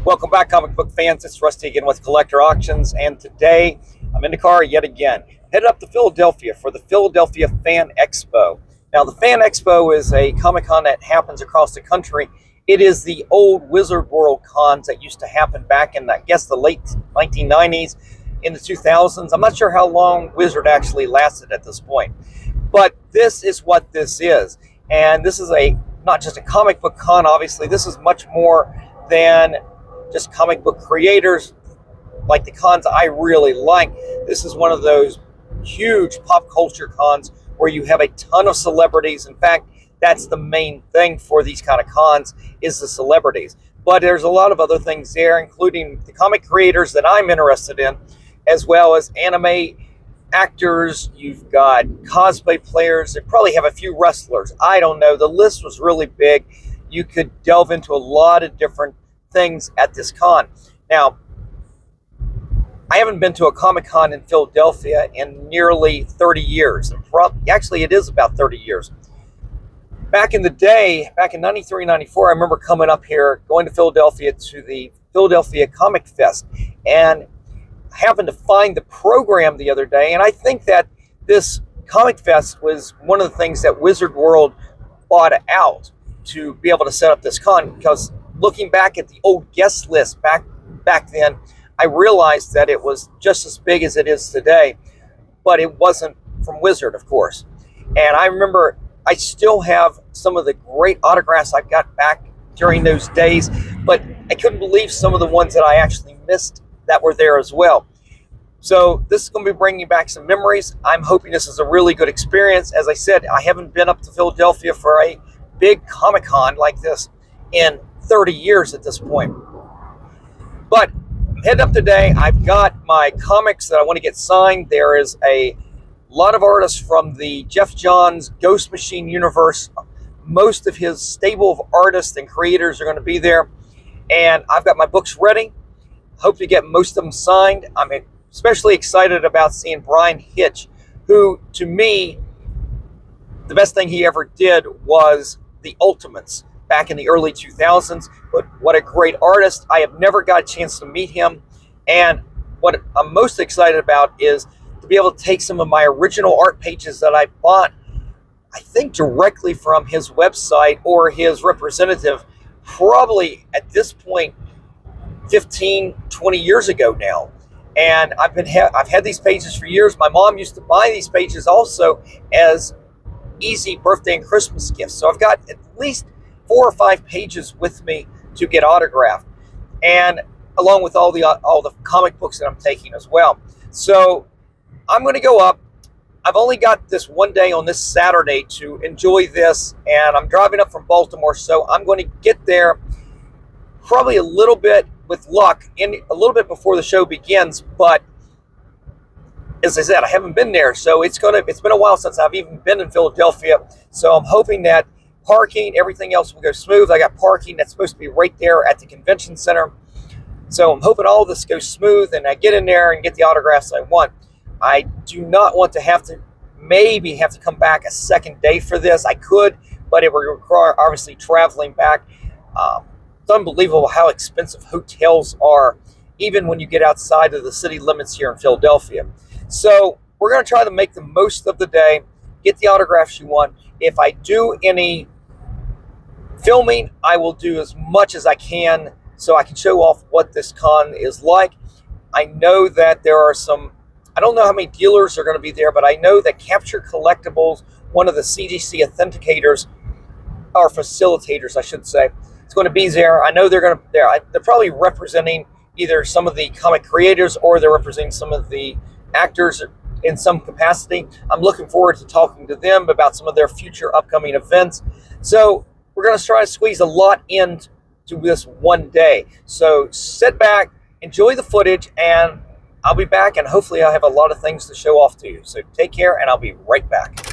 Welcome back, comic book fans. It's Rusty again with Collector Auctions, and today I'm in the car yet again, headed up to Philadelphia for the Philadelphia Fan Expo. Now, the Fan Expo is a Comic Con that happens across the country. It is the old Wizard World cons that used to happen back in, I guess, the late 1990s, in the 2000s. I'm not sure how long Wizard actually lasted at this point, but this is what this is. And this is not just a comic book con, obviously. This is much more than just comic book creators, like the cons I really like. This is one of those huge pop culture cons where you have a ton of celebrities. In fact, that's the main thing for these kind of cons, is the celebrities. But there's a lot of other things there, including the comic creators that I'm interested in, as well as anime actors. You've got cosplay players. They probably have a few wrestlers. I don't know. The list was really big. You could delve into a lot of different things at this con. Now, I haven't been to a Comic Con in Philadelphia in nearly 30 years. Actually, it is about 30 years. Back in the day, back in 93, 94, I remember coming up here, going to Philadelphia to the Philadelphia Comic Fest, and happened to find the program the other day. And I think that this Comic Fest was one of the things that Wizard World bought out to be able to set up this con, because looking back at the old guest list back then, I realized that it was just as big as it is today, but it wasn't from Wizard, of course. And I remember I still have some of the great autographs I got back during those days, but I couldn't believe some of the ones that I actually missed that were there as well. So this is going to be bringing back some memories. I'm hoping this is a really good experience. As I said, I haven't been up to Philadelphia for a big Comic Con like this in 30 years at this point. But I'm heading up today. I've got my comics that I want to get signed. There is a lot of artists from the Jeff Johns Ghost Machine universe. Most of his stable of artists and creators are going to be there. And I've got my books ready. Hope to get most of them signed. I'm especially excited about seeing Brian Hitch, who, to me, the best thing he ever did was the Ultimates back in the early 2000s. But what a great artist. I have never got a chance to meet him. And what I'm most excited about is to be able to take some of my original art pages that I bought, I think directly from his website or his representative, probably at this point 15, 20 years ago now. And I've had these pages for years. My mom used to buy these pages also as easy birthday and Christmas gifts. So I've got at least 4 or 5 pages with me to get autographed, and along with all the comic books that I'm taking as well. So I'm going to go up. I've only got this one day on this Saturday to enjoy this, and I'm driving up from Baltimore, so I'm going to get there probably a little bit, with luck, in a little bit before the show begins. But as I said, I haven't been there, so it's been a while since I've even been in Philadelphia. So I'm hoping that parking, everything else will go smooth. I got parking that's supposed to be right there at the convention center. So I'm hoping all of this goes smooth and I get in there and get the autographs I want. I do not want to maybe have to come back a second day for this. I could, but it would require obviously traveling back. It's unbelievable how expensive hotels are, even when you get outside of the city limits here in Philadelphia. So we're going to try to make the most of the day, get the autographs you want. If I do any filming, I will do as much as I can so I can show off what this con is like. I know that there are I don't know how many dealers are going to be there, but I know that Capture Collectibles, one of the CDC authenticators, or facilitators, I should say, is going to be there. I know they're probably representing either some of the comic creators or they're representing some of the actors in some capacity. I'm looking forward to talking to them about some of their future upcoming events. So we're going to try to squeeze a lot into this one day. So sit back, enjoy the footage, and I'll be back, and hopefully I'll have a lot of things to show off to you. So take care, and I'll be right back.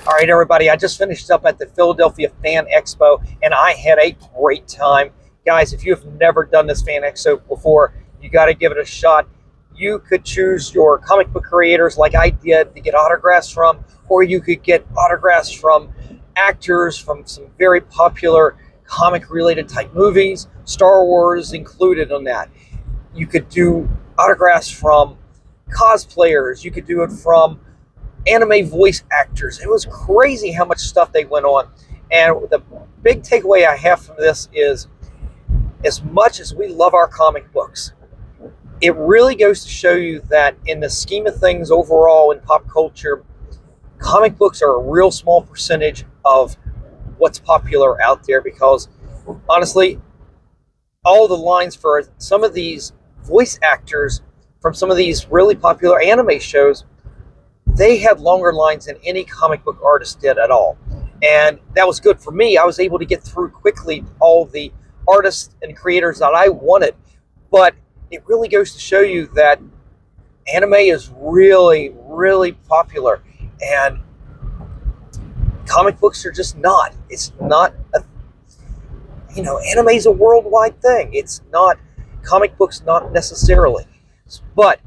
All right, everybody, I just finished up at the Philadelphia Fan Expo, and I had a great time. Guys, if you've never done this Fan Expo before, you got to give it a shot. You could choose your comic book creators like I did to get autographs from, or you could get autographs from actors from some very popular comic-related type movies, Star Wars included on that. You could do autographs from cosplayers. You could do it from anime voice actors. It was crazy how much stuff they went on. And the big takeaway I have from this is, as much as we love our comic books, it really goes to show you that in the scheme of things overall in pop culture, comic books are a real small percentage of what's popular out there, because honestly, all the lines for some of these voice actors from some of these really popular anime shows, they had longer lines than any comic book artist did at all. And that was good for me. I was able to get through quickly all the artists and creators that I wanted. But it really goes to show you that anime is really, really popular. And comic books are just not. It's not a, anime is a worldwide thing. It's not, comic books not necessarily. But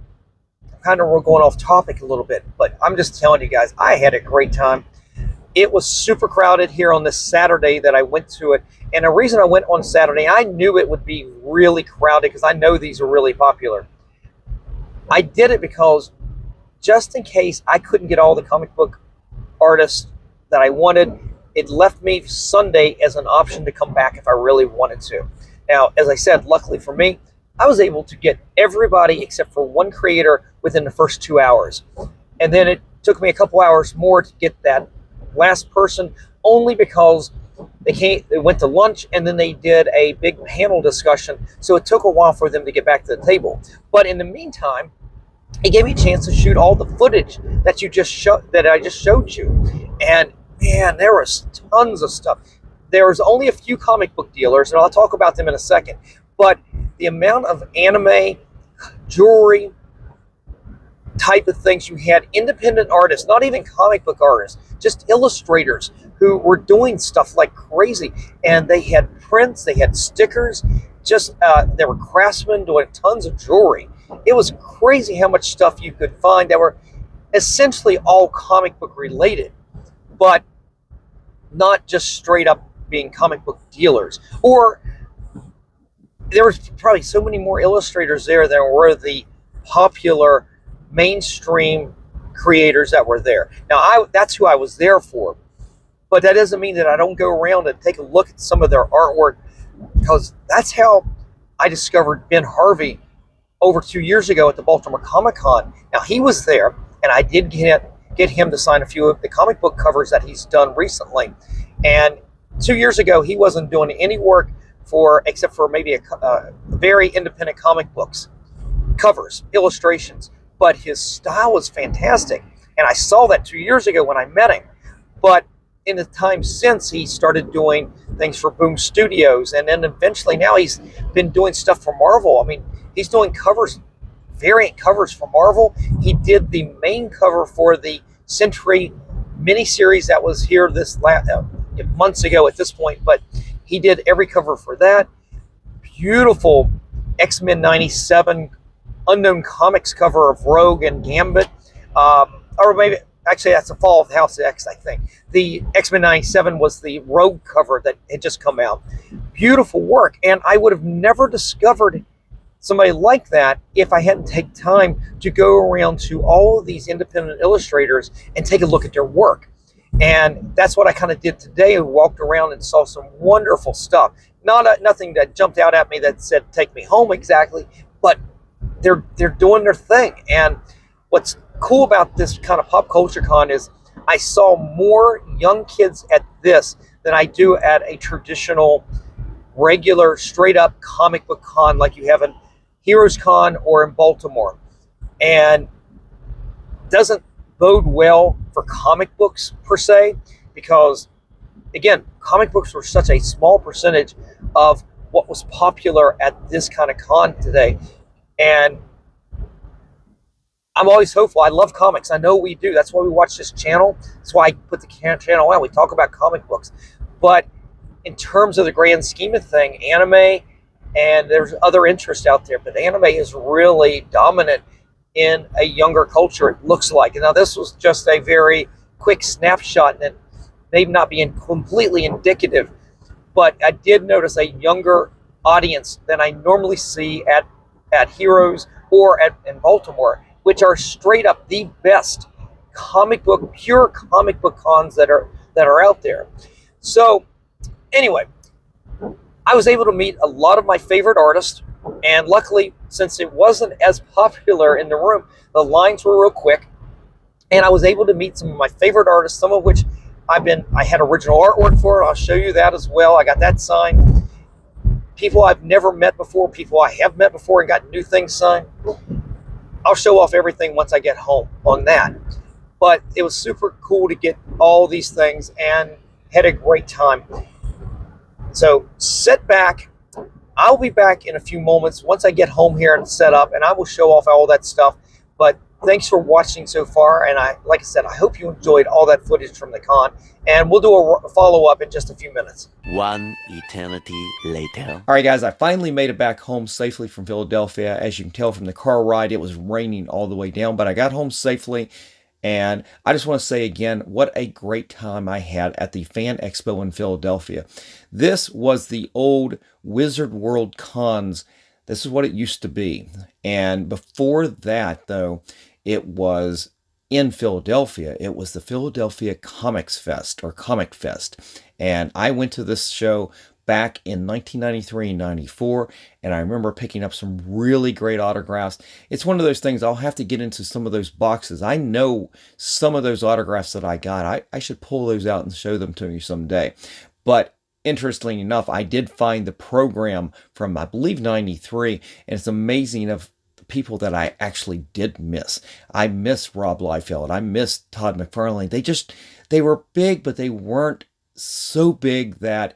we're going off topic a little bit, but I'm just telling you guys, I had a great time. It was super crowded here on this Saturday that I went to it. And the reason I went on Saturday, I knew it would be really crowded because I know these are really popular. I did it because just in case I couldn't get all the comic book artists that I wanted, it left me Sunday as an option to come back if I really wanted to. Now, as I said, luckily for me, I was able to get everybody except for one creator within the first 2 hours. And then it took me a couple hours more to get that last person, only because they went to lunch and then they did a big panel discussion. So it took a while for them to get back to the table. But in the meantime, it gave me a chance to shoot all the footage that I just showed you. And man, there was tons of stuff. There was only a few comic book dealers, and I'll talk about them in a second. But the amount of anime, jewelry, type of things you had, independent artists, not even comic book artists, just illustrators who were doing stuff like crazy. And they had prints, they had stickers, there were craftsmen doing tons of jewelry. It was crazy how much stuff you could find that were essentially all comic book related, but not just straight up being comic book dealers. Or there was probably so many more illustrators there than were the popular mainstream creators that were there. Now, that's who I was there for. But that doesn't mean that I don't go around and take a look at some of their artwork, because that's how I discovered Ben Harvey over 2 years ago at the Baltimore Comic-Con. Now, he was there, and I did get him to sign a few of the comic book covers that he's done recently. And 2 years ago, he wasn't doing any work except for maybe a very independent comic books, covers, illustrations. But his style was fantastic. And I saw that 2 years ago when I met him. But in the time since, he started doing things for Boom Studios. And then eventually now he's been doing stuff for Marvel. I mean, he's doing covers, variant covers for Marvel. He did the main cover for the Century miniseries that was here months ago at this point. But he did every cover for that. Beautiful X-Men 97 Unknown Comics cover of Rogue and Gambit. Or maybe, actually, that's the Fall of the House of X, I think. The X-Men 97 was the Rogue cover that had just come out. Beautiful work. And I would have never discovered somebody like that if I hadn't taken time to go around to all of these independent illustrators and take a look at their work. And that's what I kind of did today. I walked around and saw some wonderful stuff. Nothing that jumped out at me that said, take me home exactly, but they're doing their thing. And what's cool about this kind of pop culture con is I saw more young kids at this than I do at a traditional, regular, straight up comic book con like you have in Heroes Con or in Baltimore. And doesn't bode well for comic books per se, because again, comic books were such a small percentage of what was popular at this kind of con today. And I'm always hopeful. I love comics. I know we do. That's why we watch this channel. That's why I put the channel out. We talk about comic books. But in terms of the grand scheme of thing, anime, and there's other interest out there, but anime is really dominant in a younger culture, it looks like. Now, this was just a very quick snapshot, and it may not be completely indicative, but I did notice a younger audience than I normally see at Heroes or in Baltimore, which are straight up the best pure comic book cons that are out there. So anyway, I was able to meet a lot of my favorite artists, and luckily, since it wasn't as popular in the room, the lines were real quick, and I was able to meet some of my favorite artists, some of which I had original artwork for. I'll show you that as well. I got that signed. People I've never met before, people I have met before and got new things signed. I'll show off everything once I get home on that. But it was super cool to get all these things and had a great time. So sit back. I'll be back in a few moments once I get home here and set up, and I will show off all that stuff. But thanks for watching so far, and like I said, I hope you enjoyed all that footage from the con, and we'll do a follow-up in just a few minutes. One eternity later. All right, guys, I finally made it back home safely from Philadelphia. As you can tell from the car ride, it was raining all the way down, but I got home safely. And I just want to say again, what a great time I had at the Fan Expo in Philadelphia. This was the old Wizard World Cons. This is what it used to be. And before that, though, it was in Philadelphia. It was the Philadelphia Comics Fest, or Comic Fest. And I went to this show back in 1993 and 94, and I remember picking up some really great autographs. It's one of those things, I'll have to get into some of those boxes. I know some of those autographs that I got. I should pull those out and show them to you someday. But interestingly enough, I did find the program from, I believe, 93, and it's amazing of people that I actually did miss. I miss Rob Liefeld. I miss Todd McFarlane. They were big, but they weren't so big that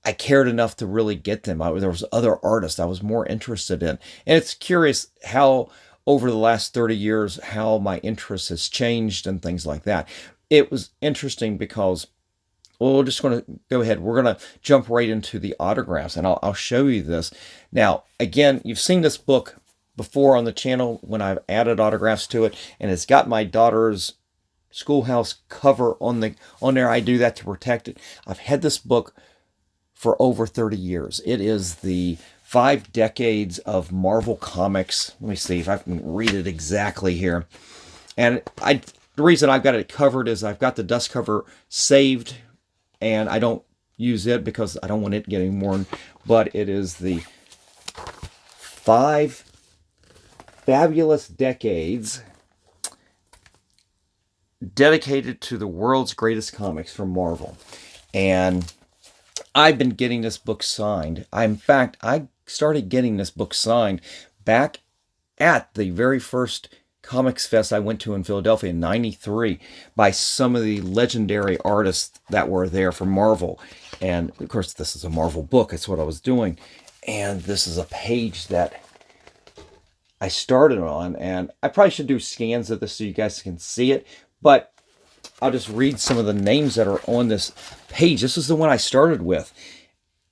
I cared enough to really get them. There was other artists I was more interested in. And it's curious how over the last 30 years, how my interest has changed and things like that. It was interesting because, well, we're just going to go ahead. We're going to jump right into the autographs, and I'll show you this. Now, again, you've seen this book before on the channel when I've added autographs to it, and it's got my daughter's Schoolhouse cover on there. I do that to protect it. I've had this book for over 30 years. It is the 5 decades of Marvel Comics. Let me see if I can read it exactly here. And the reason I've got it covered is I've got the dust cover saved, and I don't use it because I don't want it getting worn. But it is the 5 fabulous decades dedicated to the world's greatest comics from Marvel. And I've been getting this book signed. In fact, I started getting this book signed back at the very first Comics Fest I went to in Philadelphia in 93 by some of the legendary artists that were there for Marvel. And of course, this is a Marvel book. That's what I was doing. And this is a page that I started on. And I probably should do scans of this so you guys can see it. But I'll just read some of the names that are on this page. This is the one I started with.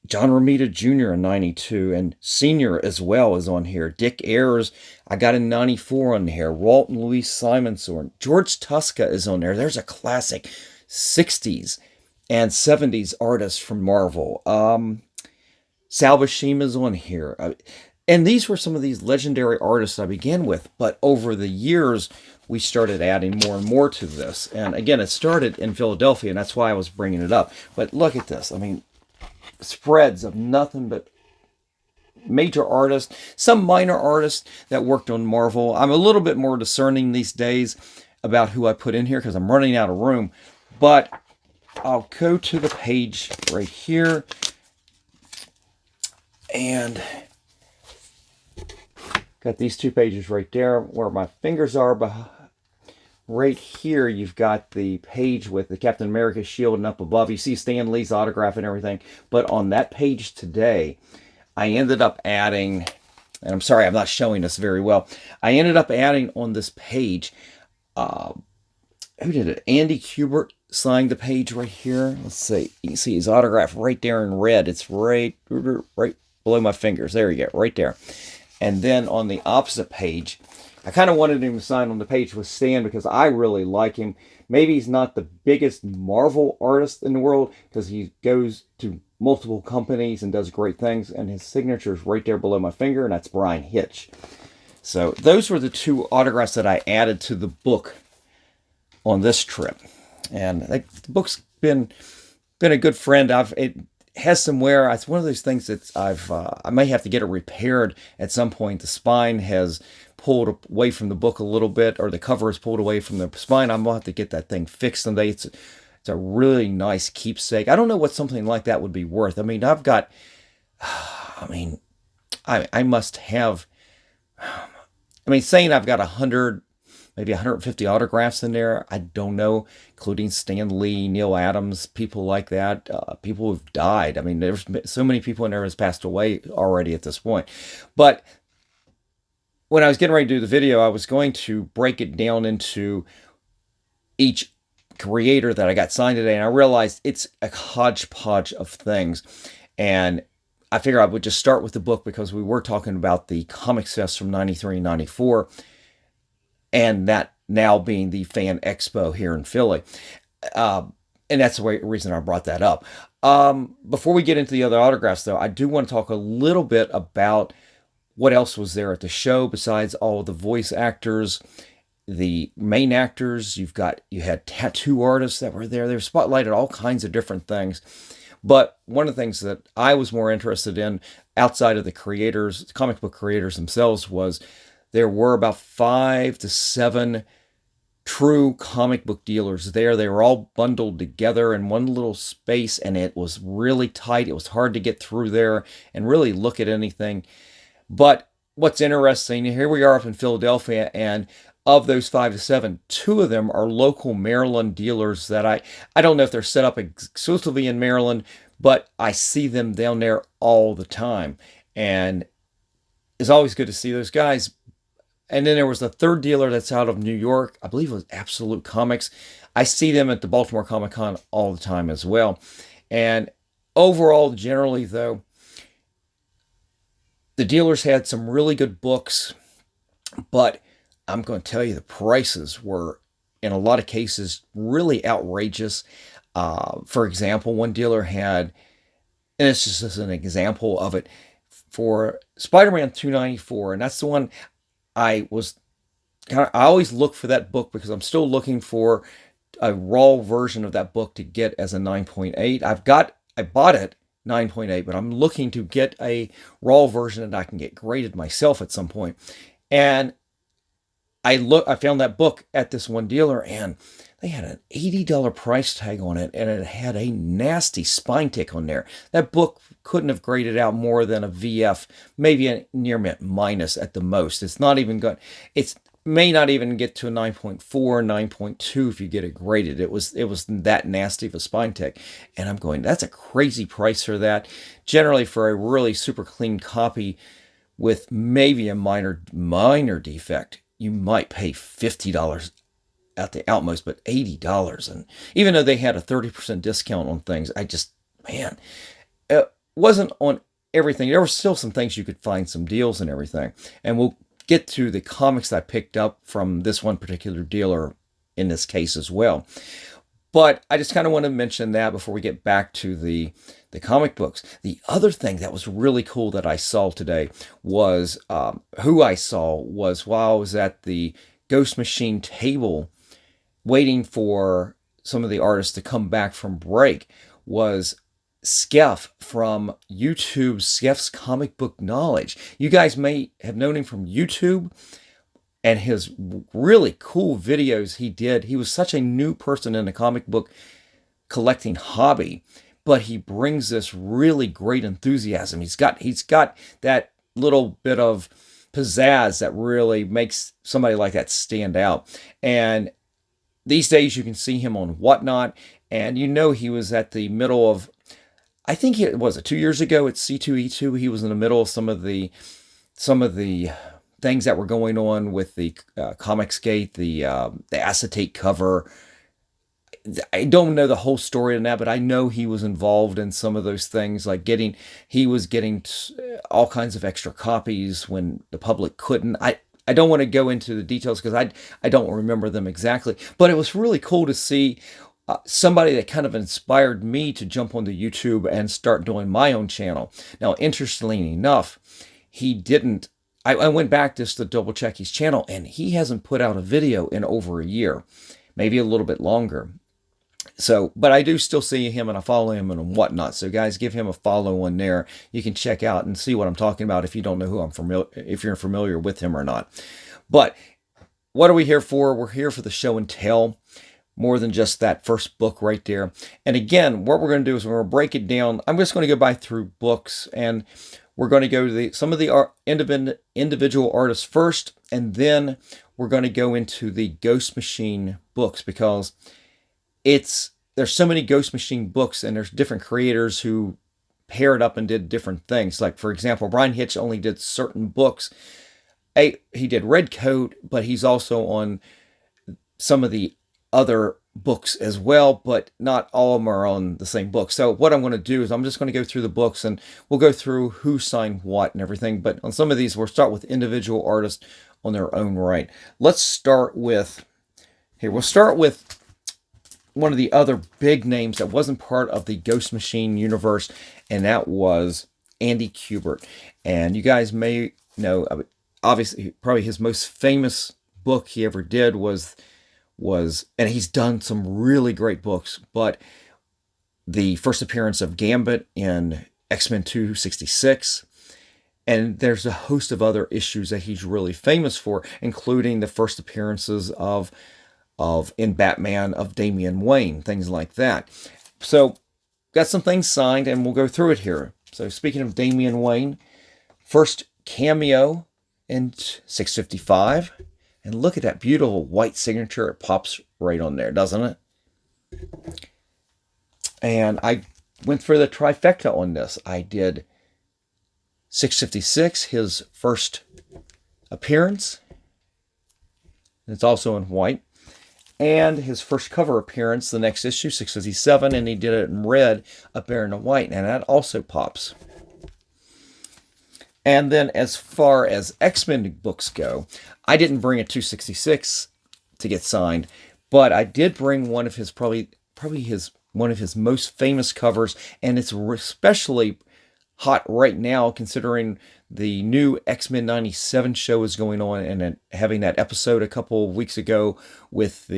John Romita Jr. in 92, and Sr. as well is on here. Dick Ayers, I got in 94 on here. Walt and Louise Simonson. George Tuska is on there. There's a classic 60s and 70s artist from Marvel. Sal Buscema's on here. And these were some of these legendary artists I began with, but over the years, we started adding more and more to this. And again, it started in Philadelphia, and that's why I was bringing it up. But look at this. I mean, spreads of nothing but major artists, some minor artists that worked on Marvel. I'm a little bit more discerning these days about who I put in here because I'm running out of room. But I'll go to the page right here. And got these 2 pages right there where my fingers are. But right here, you've got the page with the Captain America shield, and up above, you see Stan Lee's autograph and everything. But on that page today, I ended up adding and I'm sorry I'm not showing this very well. I ended up adding on this page, who did it? Andy Kubert signed the page right here. Let's see. You can see his autograph right there in red. It's right below my fingers. There you go, right there. And then on the opposite page, I kind of wanted him to sign on the page with Stan because I really like him. Maybe he's not the biggest Marvel artist in the world because he goes to multiple companies and does great things. And his signature is right there below my finger, and that's Brian Hitch. So those were the two autographs that I added to the book on this trip. And the book's been a good friend. It has some wear. It's one of those things that I may have to get it repaired at some point. The spine has pulled away from the book a little bit, or the cover is pulled away from the spine. I'm gonna have to get that thing fixed someday. It's a really nice keepsake. I don't know what something like that would be worth. I mean, I've got, I mean, I must have, I mean, saying I've got 100, maybe 150 autographs in there. I don't know, including Stan Lee, Neil Adams, people like that, people who've died. I mean, there's so many people in there has passed away already at this point. But when I was getting ready to do the video, I was going to break it down into each creator that I got signed today, and I realized it's a hodgepodge of things. And I figured I would just start with the book because we were talking about the Comics Fest from 93 and 94, and that now being the Fan Expo here in Philly. And that's the reason I brought that up. Before we get into the other autographs, though, I do want to talk a little bit about what else was there at the show besides all the voice actors, the main actors. You had tattoo artists that were there. They were spotlighted all kinds of different things. But one of the things that I was more interested in outside of the creators, comic book creators themselves, was there were about 5 to 7 true comic book dealers there. They were all bundled together in one little space, and it was really tight. It was hard to get through there and really look at anything. But what's interesting, here we are up in Philadelphia, and of those 5 to 7, 2 of them are local Maryland dealers that I don't know if they're set up exclusively in Maryland, but I see them down there all the time. And it's always good to see those guys. And then there was the third dealer that's out of New York. I believe it was Absolute Comics. I see them at the Baltimore Comic Con all the time as well. And overall, generally, though, the dealers had some really good books, but I'm going to tell you the prices were, in a lot of cases, really outrageous. For example, one dealer had, and it's just as an example of it, for Spider-Man 294, and that's the one I always look for that book because I'm still looking for a raw version of that book to get as a 9.8. I bought it 9.8, but I'm looking to get a raw version that I can get graded myself at some point. And I found that book at this one dealer, and they had an $80 price tag on it, and it had a nasty spine tick on there. That book couldn't have graded out more than a VF, maybe a near mint minus at the most. It's not even good. It may not even get to a 9.4, 9.2 if you get it graded. It was that nasty of a spine tick. And I'm going, that's a crazy price for that. Generally, for a really super clean copy with maybe a minor defect, you might pay $50 at the outmost, but $80. And even though they had a 30% discount on things, it wasn't on everything. There were still some things you could find some deals and everything. And we'll get to the comics I picked up from this one particular dealer in this case as well. But I just kind of want to mention that before we get back to the comic books. The other thing that was really cool that I saw today was, while I was at the Ghost Machine table waiting for some of the artists to come back from break, was Skeff from YouTube, Skeff's Comic Book Knowledge. You guys may have known him from YouTube and his really cool videos he did. He was such a new person in the comic book collecting hobby, but he brings this really great enthusiasm. He's got that little bit of pizzazz that really makes somebody like that stand out. And these days you can see him on Whatnot, and he was at the middle of, I think it was 2 years ago at C2E2. He was in the middle of some of the some of the things that were going on with the Comicsgate, the acetate cover. I don't know the whole story on that, but I know he was involved in some of those things, like he was getting all kinds of extra copies when the public couldn't. I don't want to go into the details because I don't remember them exactly, but it was really cool to see somebody that kind of inspired me to jump onto YouTube and start doing my own channel. Now, interestingly enough, he didn't. I went back just to double check his channel, and he hasn't put out a video in over a year, maybe a little bit longer. So, but I do still see him and I follow him and whatnot. So guys, give him a follow on there. You can check out and see what I'm talking about if you don't know who I'm familiar, if you're familiar with him or not. But what are we here for? We're here for the show and tell, more than just that first book right there. And again, what we're going to do is we're going to break it down. I'm just going to go by through books, and we're going to go to some of the individual artists first, and then we're going to go into the Ghost Machine books, because there's so many Ghost Machine books, and there's different creators who paired up and did different things. Like, for example, Brian Hitch only did certain books. He did Red Coat, but he's also on some of the other books as well, but not all of them are on the same book. So what I'm going to do is I'm just going to go through the books, and we'll go through who signed what and everything. But on some of these, we'll start with individual artists on their own right. Let's start with, we'll start with one of the other big names that wasn't part of the Ghost Machine universe, and that was Andy Kubert. And you guys may know, obviously, probably his most famous book he ever did was, and he's done some really great books, but the first appearance of Gambit in X-Men 266. And there's a host of other issues that he's really famous for, including the first appearances of in Batman of Damian Wayne, things like that. So got some things signed, and we'll go through it here. So speaking of Damian Wayne, first cameo in 655. And look at that beautiful white signature. It pops right on there, doesn't it? And I went for the trifecta on this. I did 656, his first appearance. It's also in white. And his first cover appearance, the next issue, 657, and he did it in red, up there in the white, and that also pops. And then as far as X-Men books go, I didn't bring a 266 to get signed, but I did bring one of his probably one of his most famous covers, and it's especially hot right now considering the new X-Men 97 show is going on, and having that episode a couple of weeks ago with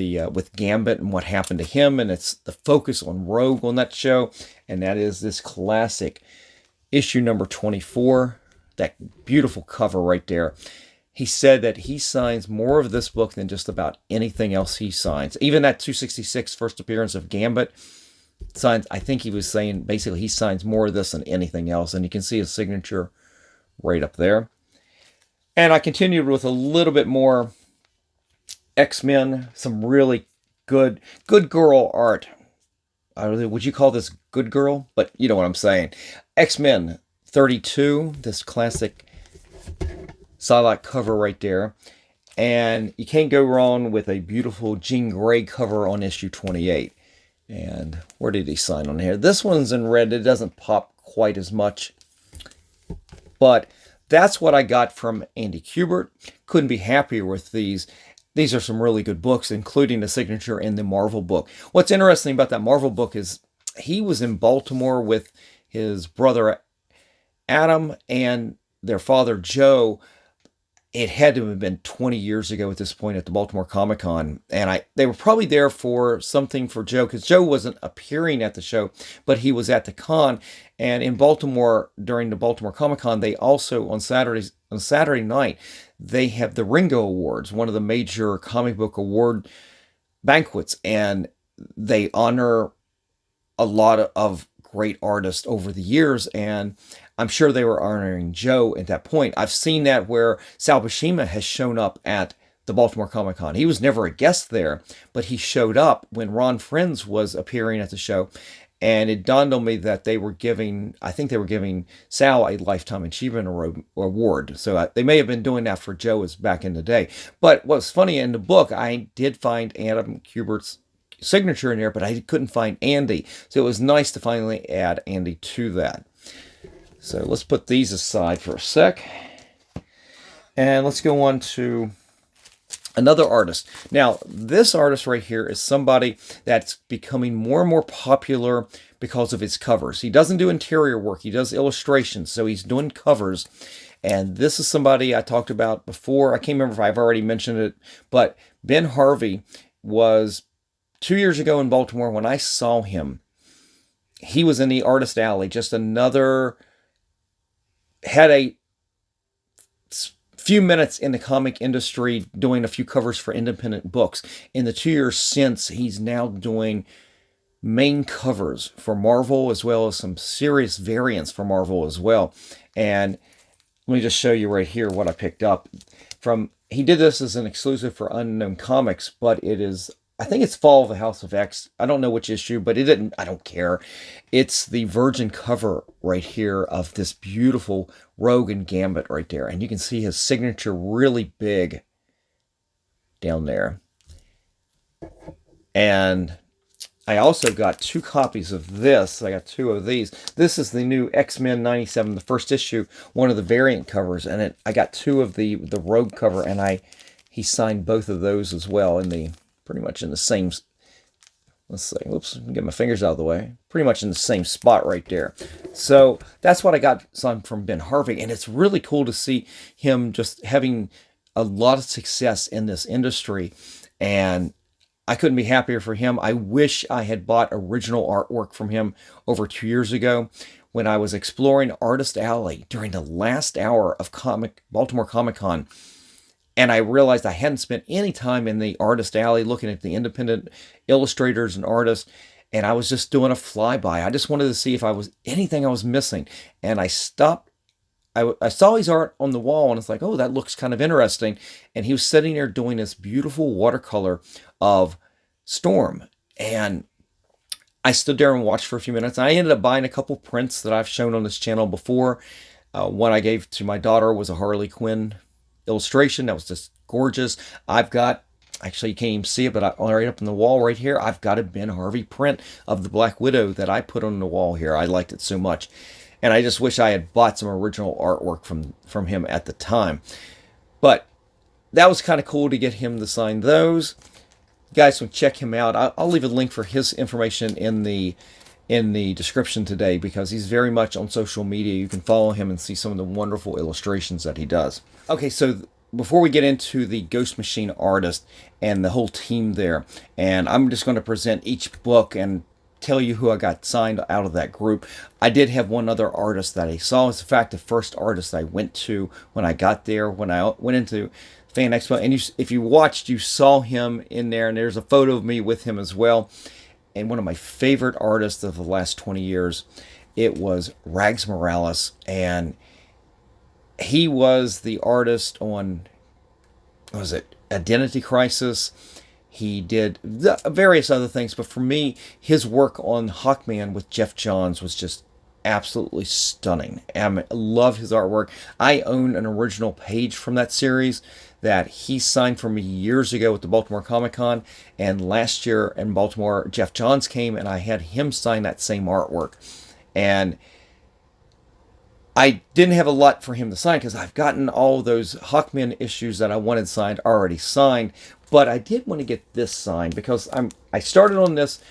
Gambit and what happened to him, and it's the focus on Rogue on that show, and that is this classic issue number 24. That beautiful cover right there. He said that he signs more of this book than just about anything else he signs. Even that 266 first appearance of Gambit signs, I think he was saying basically he signs more of this than anything else. And you can see his signature right up there. And I continued with a little bit more X-Men, some really good girl art. Would you call this good girl? But you know what I'm saying. X-Men 32, this classic Psylocke cover right there. And you can't go wrong with a beautiful Jean Grey cover on issue 28. And where did he sign on here? This one's in red. It doesn't pop quite as much. But that's what I got from Andy Kubert. Couldn't be happier with these. These are some really good books, including the signature in the Marvel book. What's interesting about that Marvel book is he was in Baltimore with his brother Adam and their father Joe. It had to have been 20 years ago at this point at the Baltimore Comic-Con. And they were probably there for something for Joe, because Joe wasn't appearing at the show, but he was at the con. And in Baltimore, during the Baltimore Comic-Con, they also, on Saturday night, they have the Ringo Awards, one of the major comic book award banquets. And they honor a lot of great artists over the years, and I'm sure they were honoring Joe at that point. I've seen that where Sal Buscema has shown up at the Baltimore Comic-Con. He was never a guest there, but he showed up when Ron Friends was appearing at the show, And it dawned on me that they were giving, I think they were giving Sal a Lifetime Achievement Award. So they may have been doing that for Joe as back in the day. But what's funny, in the book, I did find Adam Kubert's signature in there, but I couldn't find Andy. So it was nice to finally add Andy to that. So let's put these aside for a sec. And let's go on to another artist. Now, this artist right here is somebody that's becoming more and more popular because of his covers. He doesn't do interior work. He does illustrations. So he's doing covers. And this is somebody I talked about before. I can't remember if I've already mentioned it, but Ben Harvey was 2 years ago in Baltimore when I saw him. He was in the Artist Alley, just another, had a few minutes in the comic industry doing a few covers for independent books. In the 2 years since, he's now doing main covers for Marvel, as well as some serious variants for Marvel as well. And let me just show you right here what I picked up from. He did this as an exclusive for Unknown Comics, but it is, I think it's Fall of the House of X. I don't know which issue, but it didn't, I don't care. It's the Virgin cover right here of this beautiful Rogue and Gambit right there. And you can see his signature really big down there. And I also got 2 copies of this. I got 2 of these. This is the new X-Men 97, the first issue, one of the variant covers. And I got 2 of the Rogue cover, and he signed both of those as well in the, pretty much in the same, let's see, whoops, get my fingers out of the way, pretty much in the same spot right there. So that's what I got signed from Ben Harvey, and it's really cool to see him just having a lot of success in this industry, and I couldn't be happier for him. I wish I had bought original artwork from him over 2 years ago when I was exploring Artist Alley during the last hour of Baltimore Comic Con. And I realized I hadn't spent any time in the Artist Alley looking at the independent illustrators and artists. And I was just doing a flyby. I just wanted to see if I was anything I was missing. And I stopped. I saw his art on the wall, and it's like, oh, that looks kind of interesting. And he was sitting there doing this beautiful watercolor of Storm. And I stood there and watched for a few minutes. And I ended up buying a couple prints that I've shown on this channel before. One I gave to my daughter was a Harley Quinn illustration that was just gorgeous. I've got, actually you can't even see it, but right up on the wall right here, I've got a Ben Harvey print of the Black Widow that I put on the wall here. I liked it so much, and I just wish I had bought some original artwork from him at the time. But that was kind of cool to get him to sign those. You guys can check him out. I'll leave a link for his information in the description today, because he's very much on social media. You can follow him and see some of the wonderful illustrations that he does. Okay, so before we get into the Ghost Machine artist and the whole team there, and I'm just going to present each book and tell you who I got signed out of that group. I did have one other artist that I saw. It's in fact the first artist I went to when I got there, when I went into Fan Expo. And if you watched, you saw him in there, and there's a photo of me with him as well. And one of my favorite artists of the last 20 years, it was Rags Morales. And he was the artist on, what was it, Identity Crisis. He did various other things, but for me, his work on Hawkman with Jeff Johns was just absolutely stunning. I love his artwork. I own an original page from that series that he signed for me years ago at the Baltimore Comic Con, and last year in Baltimore, Jeff Johns came and I had him sign that same artwork. And I didn't have a lot for him to sign because I've gotten all those Hawkman issues that I wanted signed already signed, but I did want to get this signed because I started on this.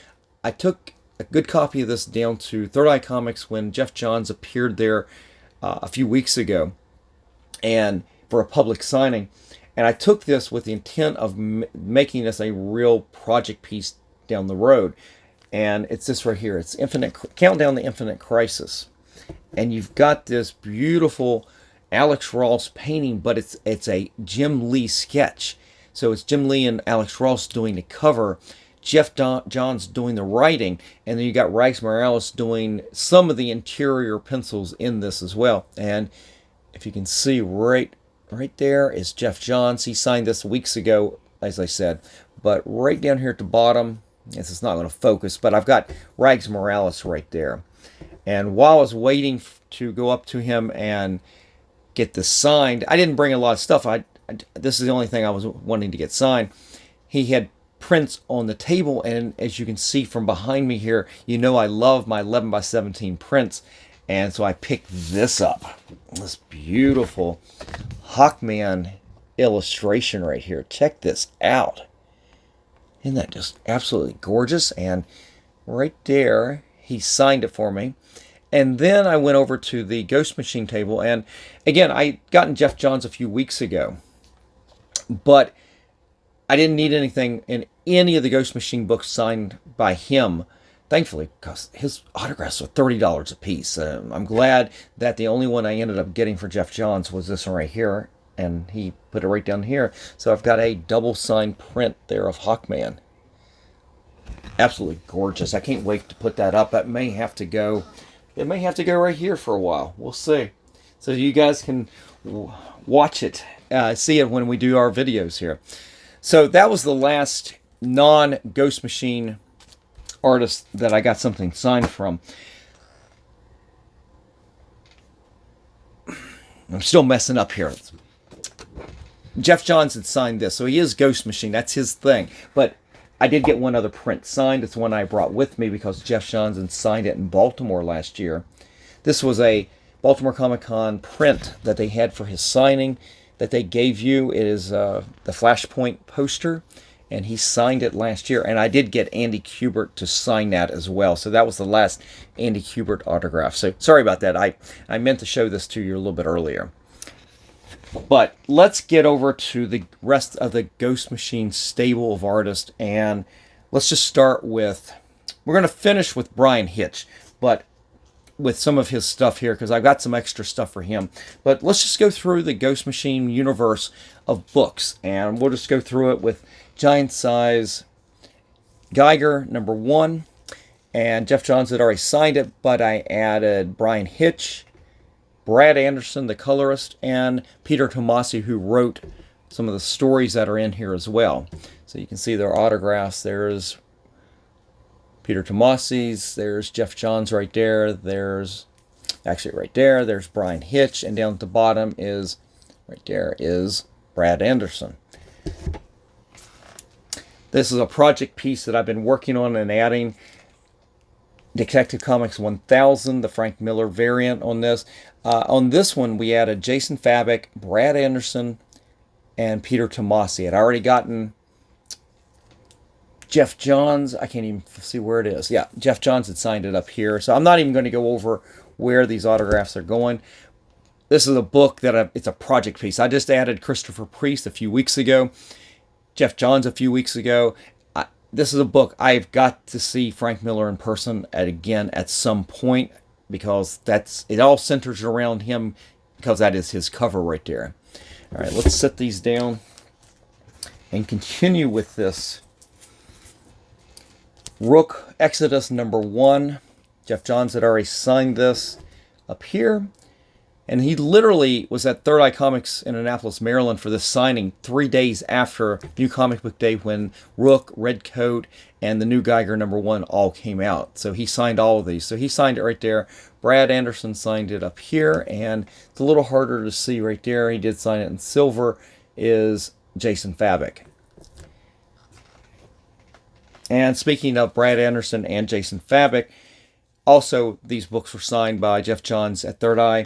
I took a good copy of this down to Third Eye Comics when Jeff Johns appeared there a few weeks ago, and for a public signing. And I took this with the intent of making this a real project piece down the road. And it's this right here. It's Countdown to Infinite Crisis. And you've got this beautiful Alex Ross painting, but it's a Jim Lee sketch. So it's Jim Lee and Alex Ross doing the cover, Jeff Johns doing the writing, and then you got Rags Morales doing some of the interior pencils in this as well. And if you can see right there is Jeff Johns. He signed this weeks ago, as I said. But right down here at the bottom, This is not going to focus, but I've got Rags Morales right there. And while I was waiting to go up to him and get this signed, I didn't bring a lot of stuff. This is the only thing I was wanting to get signed. He had prints on the table, and as you can see from behind me here, you know I love my 11 by 17 prints, and so I picked this up. This beautiful Hawkman illustration right here. Check this out. Isn't that just absolutely gorgeous? And right there, he signed it for me. And then I went over to the Ghost Machine table, and again, I gotten Jeff Johns a few weeks ago, but I didn't need anything in any of the Ghost Machine books signed by him, thankfully, because his autographs are $30 a piece. I'm glad that the only one I ended up getting for Jeff Johns was this one right here, and he put it right down here. So I've got a double signed print there of Hawkman. Absolutely gorgeous. I can't wait to put that up. It may have to go right here for a while. We'll see. So you guys can watch it, see it when we do our videos here. So that was the last non-Ghost Machine artist that I got something signed from. I'm still messing up here. Jeff Johns had signed this, so he is Ghost Machine. That's his thing. But I did get one other print signed. It's one I brought with me because Jeff Johns had signed it in Baltimore last year. This was a Baltimore Comic-Con print that they had for his signing that they gave you. It is the Flashpoint poster, and he signed it last year. And I did get Andy Kubert to sign that as well. So that was the last Andy Kubert autograph. So sorry about that. I meant to show this to you a little bit earlier. But let's get over to the rest of the Ghost Machine stable of artists, and let's just start with, we're going to finish with Brian Hitch, but with some of his stuff here, because I've got some extra stuff for him. But let's just go through the Ghost Machine universe of books, and we'll just go through it with Giant Size Geiger #1, and Jeff Johns had already signed it, but I added Brian Hitch, Brad Anderson, the colorist, and Peter Tomasi, who wrote some of the stories that are in here as well. So you can see their autographs. There's Peter Tomasi's, there's Jeff Johns right there, there's Brian Hitch, and down at the bottom is, right there, is Brad Anderson. This is a project piece that I've been working on and adding. Detective Comics 1000, the Frank Miller variant on this. On this one, we added Jason Fabok, Brad Anderson, and Peter Tomasi. I'd already gotten Jeff Johns. I can't even see where it is. Yeah, Jeff Johns had signed it up here. So I'm not even going to go over where these autographs are going. This is a book that it's a project piece. I just added Christopher Priest a few weeks ago, Jeff Johns a few weeks ago. This is a book I've got to see Frank Miller in person again at some point, because it all centers around him, because that is his cover right there. All right, let's set these down and continue with this. Rook Exodus #1. Jeff Johns had already signed this up here. And he literally was at Third Eye Comics in Annapolis, Maryland for this signing 3 days after New Comic Book Day, when Rook, Red Coat, and the new Geiger #1 all came out. So he signed all of these. So he signed it right there. Brad Anderson signed it up here, and it's a little harder to see right there. He did sign it in silver, is Jason Fabok. And speaking of Brad Anderson and Jason Fabok, also these books were signed by Jeff Johns at Third Eye.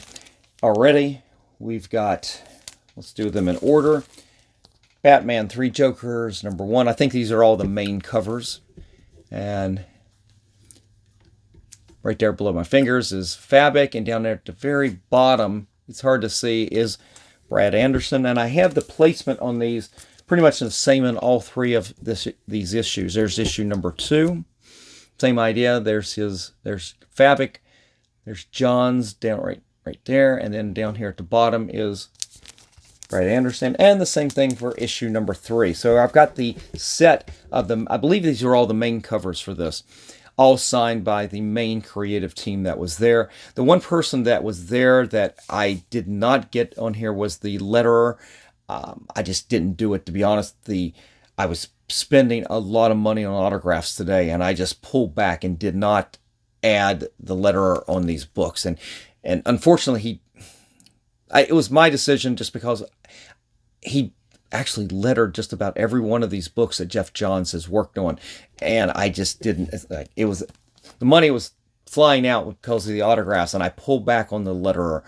Already, we've got, let's do them in order. Batman 3 Jokers #1. I think these are all the main covers. And right there below my fingers is Fabok, and down there at the very bottom, it's hard to see, is Brad Anderson. And I have the placement on these pretty much the same in all three of these issues. There's issue #2. Same idea. There's Fabok. There's Johns down right there, and then down here at the bottom is Brad Anderson, and the same thing for issue #3. So I've got the set of them. I believe these are all the main covers for this, all signed by the main creative team that was there. The one person that was there that I did not get on here was the letterer. I just didn't do it, to be honest. I was spending a lot of money on autographs today, and I just pulled back and did not add the letterer on these books. And unfortunately, it was my decision just because he actually lettered just about every one of these books that Jeff Johns has worked on, and I just didn't. It was the money was flying out because of the autographs, and I pulled back on the letterer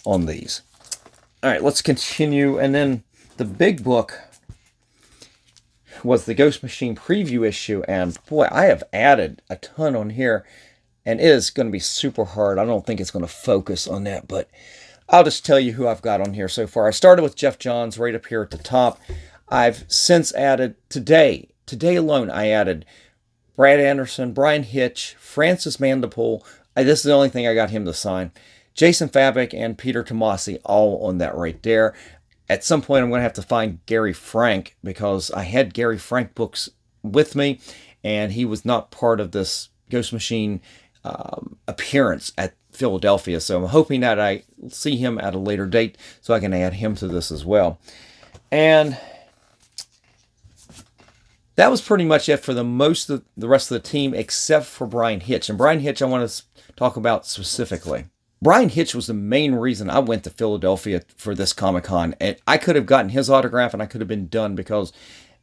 on these. All right, let's continue. And then the big book was the Ghost Machine preview issue, and boy, I have added a ton on here, and it is going to be super hard. I don't think it's going to focus on that, but I'll just tell you who I've got on here so far. I started with Jeff Johns right up here at the top. I've since added, today alone, I added Brad Anderson, Brian Hitch, Francis Mandipool. This is the only thing I got him to sign. Jason Fabik and Peter Tomasi, all on that right there. At some point, I'm going to have to find Gary Frank, because I had Gary Frank books with me, and he was not part of this Ghost Machine appearance at Philadelphia. So I'm hoping that I see him at a later date so I can add him to this as well. And that was pretty much it for the most of the rest of the team, except for Brian Hitch. And Brian Hitch I want to talk about specifically. Brian Hitch was the main reason I went to Philadelphia for this Comic-Con. And I could have gotten his autograph and I could have been done, because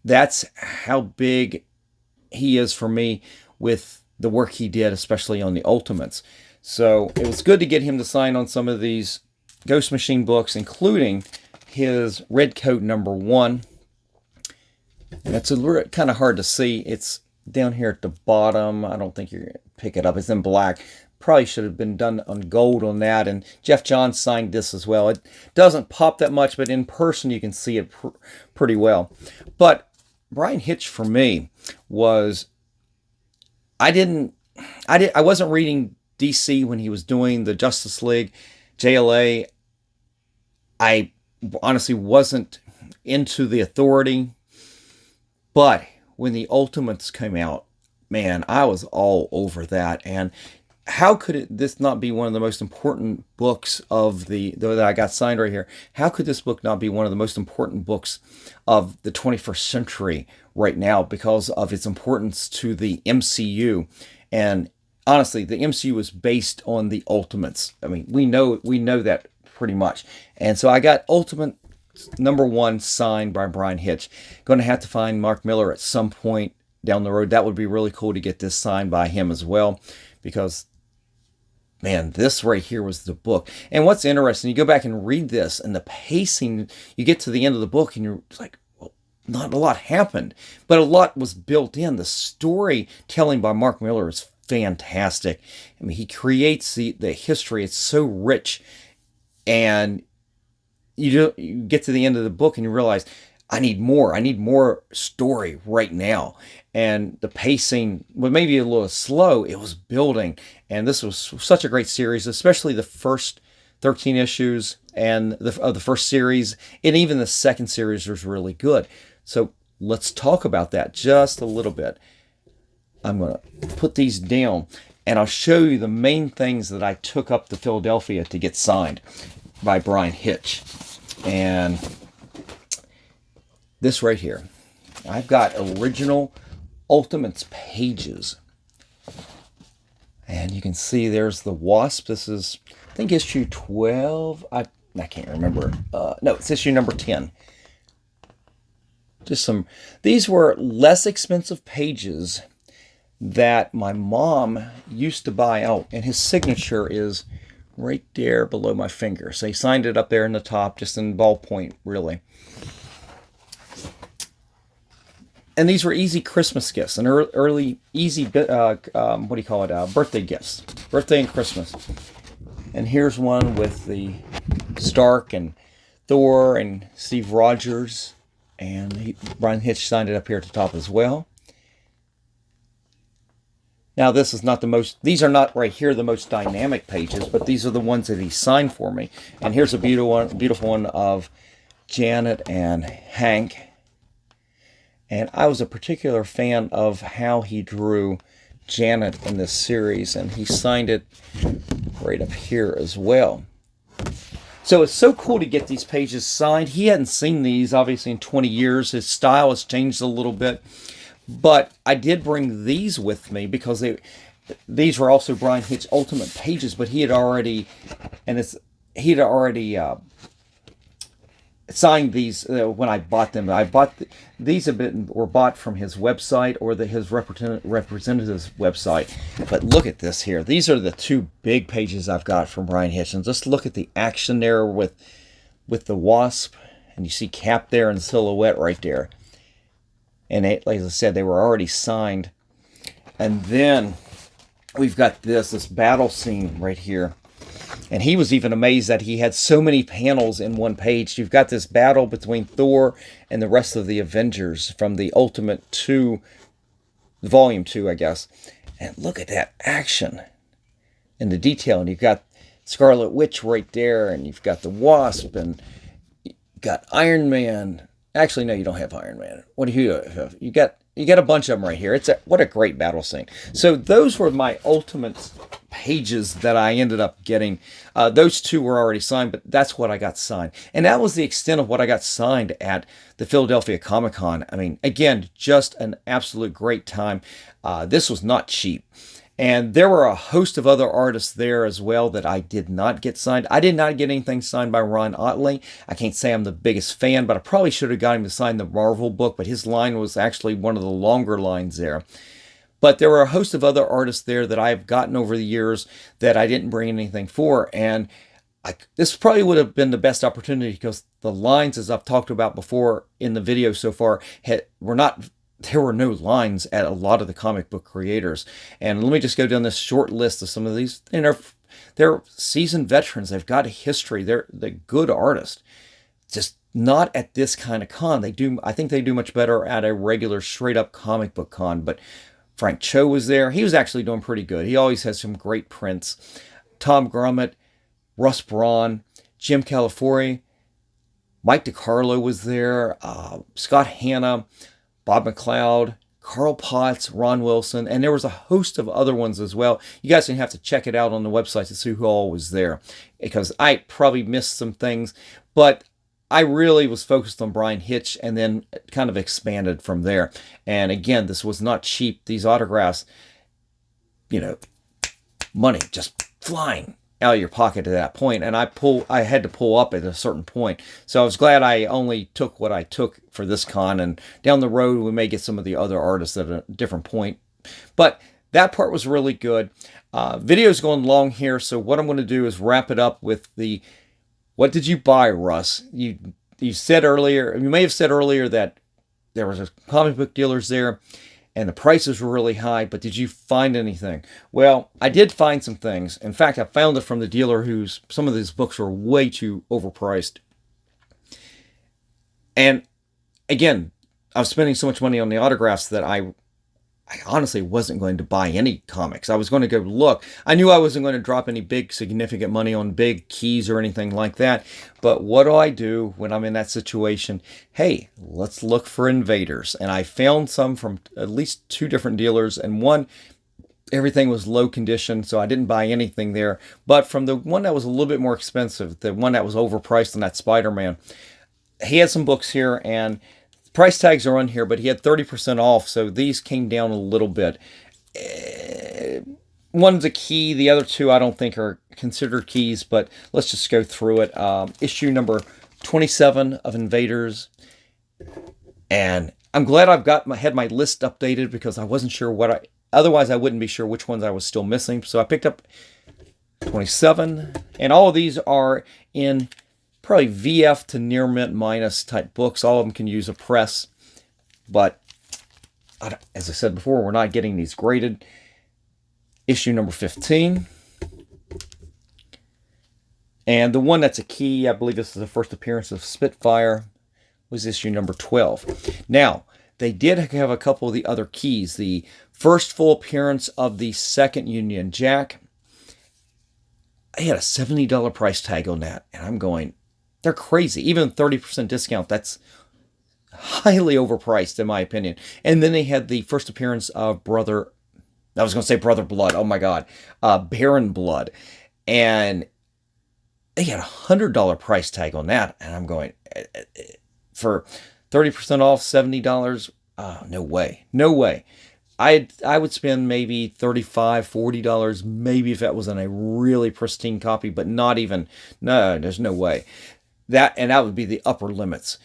that's how big he is for me with the work he did, especially on the Ultimates. So it was good to get him to sign on some of these Ghost Machine books, including his Red Coat #1. And it's kind of hard to see. It's down here at the bottom. I don't think you're going to pick it up. It's in black. Probably should have been done on gold on that. And Jeff Johns signed this as well. It doesn't pop that much, but in person you can see it pretty well. But Brian Hitch for me was, I wasn't reading DC when he was doing the Justice League, JLA. I honestly wasn't into the Authority. But when the Ultimates came out, man, I was all over that. And how could this not be one of the most important books of that I got signed right here? How could this book not be one of the most important books of the 21st century right now, because of its importance to the MCU? And honestly, the MCU is based on the Ultimates. I mean, we know that pretty much. And so I got Ultimate #1 signed by Brian Hitch. Going to have to find Mark Miller at some point down the road. That would be really cool to get this signed by him as well, because man, this right here was the book. And what's interesting, you go back and read this, and the pacing, you get to the end of the book and you're like, well, not a lot happened, but a lot was built in. The storytelling by Mark Miller is fantastic. I mean, he creates the history. It's so rich, and you get to the end of the book and you realize, I need more story right now. And the pacing, well, maybe a little slow, it was building. And this was such a great series, especially the first 13 issues and of the first series, and even the second series was really good. So let's talk about that just a little bit. I'm going to put these down, and I'll show you the main things that I took up to Philadelphia to get signed by Brian Hitch. And this right here, I've got original Ultimates pages, and you can see there's the Wasp. This is, I think, issue 12. I can't remember. No, it's issue number 10. These were less expensive pages that my mom used to buy out, and his signature is right there below my finger. So he signed it up there in the top, just in ballpoint, really. And these were easy Christmas gifts, and early easy, birthday gifts, birthday and Christmas. And here's one with the Stark and Thor and Steve Rogers, and Brian Hitch signed it up here at the top as well. Now, this is not these are not right here the most dynamic pages, but these are the ones that he signed for me. And here's a beautiful one of Janet and Hank. And I was a particular fan of how he drew Janet in this series, and he signed it right up here as well. So it's so cool to get these pages signed. He hadn't seen these, obviously, in 20 years. His style has changed a little bit. But I did bring these with me because these were also Brian Hitch Ultimate pages, but he had already, signed these when I bought them. These were bought from his website or his representative's website. But look at this here. These are the two big pages I've got from Brian Hitch. And just look at the action there with the wasp. And you see Cap there in silhouette right there. And like I said, they were already signed. And then we've got this battle scene right here. And he was even amazed that he had so many panels in one page. You've got this battle between Thor and the rest of the Avengers from the Ultimate 2, Volume 2, I guess. And look at that action and the detail. And you've got Scarlet Witch right there, and you've got the Wasp, and you've got Iron Man. Actually, no, you don't have Iron Man. What do you have? You got a bunch of them right here. What a great battle scene. So those were my Ultimate pages that I ended up getting. Those two were already signed, but that's what I got signed. And that was the extent of what I got signed at the Philadelphia Comic-Con. I mean, again, just an absolute great time. This was not cheap. And there were a host of other artists there as well that I did not get signed. I did not get anything signed by Ron Otley. I can't say I'm the biggest fan, but I probably should have got him to sign the Marvel book, but his line was actually one of the longer lines there. But there were a host of other artists there that I've gotten over the years that I didn't bring anything for. And this probably would have been the best opportunity because the lines, as I've talked about before in the video so far, there were no lines at a lot of the comic book creators. And let me just go down this short list of some of these. They're seasoned veterans. They've got a history. They're good artists. Just not at this kind of con. I think they do much better at a regular straight up comic book con. But Frank Cho was there. He was actually doing pretty good. He always has some great prints. Tom Grummett, Russ Braun, Jim Calafiore, Mike DiCarlo was there, Scott Hanna, Bob McLeod, Carl Potts, Ron Wilson, and there was a host of other ones as well. You guys can have to check it out on the website to see who all was there, because I probably missed some things, but I really was focused on Brian Hitch and then kind of expanded from there. And again, this was not cheap. These autographs, money just flying out of your pocket at that point. And I had to pull up at a certain point. So I was glad I only took what I took for this con. And down the road, we may get some of the other artists at a different point. But that part was really good. Video's going long here. So what I'm going to do is wrap it up with what did you buy, Russ? You said earlier, you may have said earlier that there was a comic book dealers there and the prices were really high, but did you find anything? Well, I did find some things. In fact, I found it from the dealer some of these books were way too overpriced. And again, I was spending so much money on the autographs that I honestly wasn't going to buy any comics. I was going to go look. I knew I wasn't going to drop any big significant money on big keys or anything like that. But what do I do when I'm in that situation? Hey, let's look for Invaders. And I found some from at least 2 different dealers. And one, everything was low condition, so I didn't buy anything there. But from the one that was a little bit more expensive, the one that was overpriced on that Spider-Man, he had some books here, and price tags are on here, but he had 30% off, so these came down a little bit. One's a key, the other 2 I don't think are considered keys, but let's just go through it. Issue number 27 of Invaders, and I'm glad had my list updated because I wasn't sure otherwise I wouldn't be sure which ones I was still missing. So I picked up 27, and all of these are in probably VF to near mint minus type books. All of them can use a press, but as I said before, we're not getting these graded. Issue number 15. And the one that's a key, I believe this is the first appearance of Spitfire, was issue number 12. Now, they did have a couple of the other keys. The first full appearance of the second Union Jack, I had a $70 price tag on that, and I'm going, they're crazy. Even 30% discount, that's highly overpriced in my opinion. And then they had the first appearance of Brother Blood. Oh my God. Baron Blood. And they had $100 price tag on that. And I'm going, for 30% off, $70. No way. No way. I would spend maybe $35, $40, maybe if that was in a really pristine copy, but not even, no, there's no way. That would be the upper limits.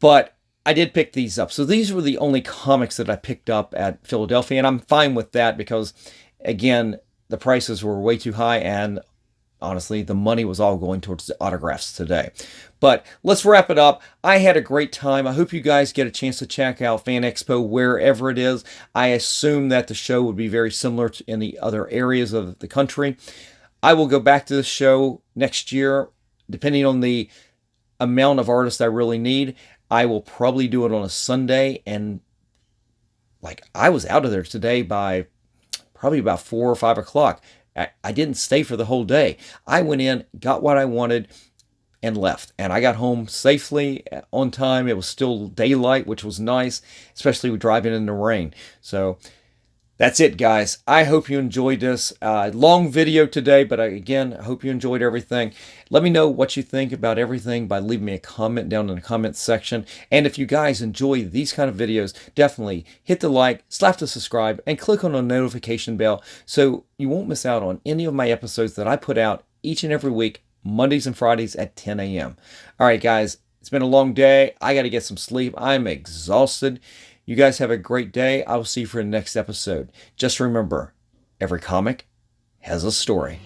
But I did pick these up. So these were the only comics that I picked up at Philadelphia, and I'm fine with that because, again, the prices were way too high, and honestly, the money was all going towards the autographs today. But let's wrap it up. I had a great time. I hope you guys get a chance to check out Fan Expo wherever it is. I assume that the show would be very similar to in the other areas of the country. I will go back to the show next year, depending on the amount of artists I really need. I will probably do it on a Sunday, and like I was out of there today by probably about 4 or 5 o'clock. I didn't stay for the whole day. I went in, got what I wanted, and left. And I got home safely on time. It was still daylight, which was nice, especially with driving in the rain. So that's it, guys. I hope you enjoyed this. Long video today, but again, I hope you enjoyed everything. Let me know what you think about everything by leaving me a comment down in the comments section. And if you guys enjoy these kind of videos, definitely hit the like, slap the subscribe, and click on the notification bell so you won't miss out on any of my episodes that I put out each and every week, Mondays and Fridays at 10 a.m. All right, guys, it's been a long day. I got to get some sleep. I'm exhausted. You guys have a great day. I will see you for the next episode. Just remember, every comic has a story.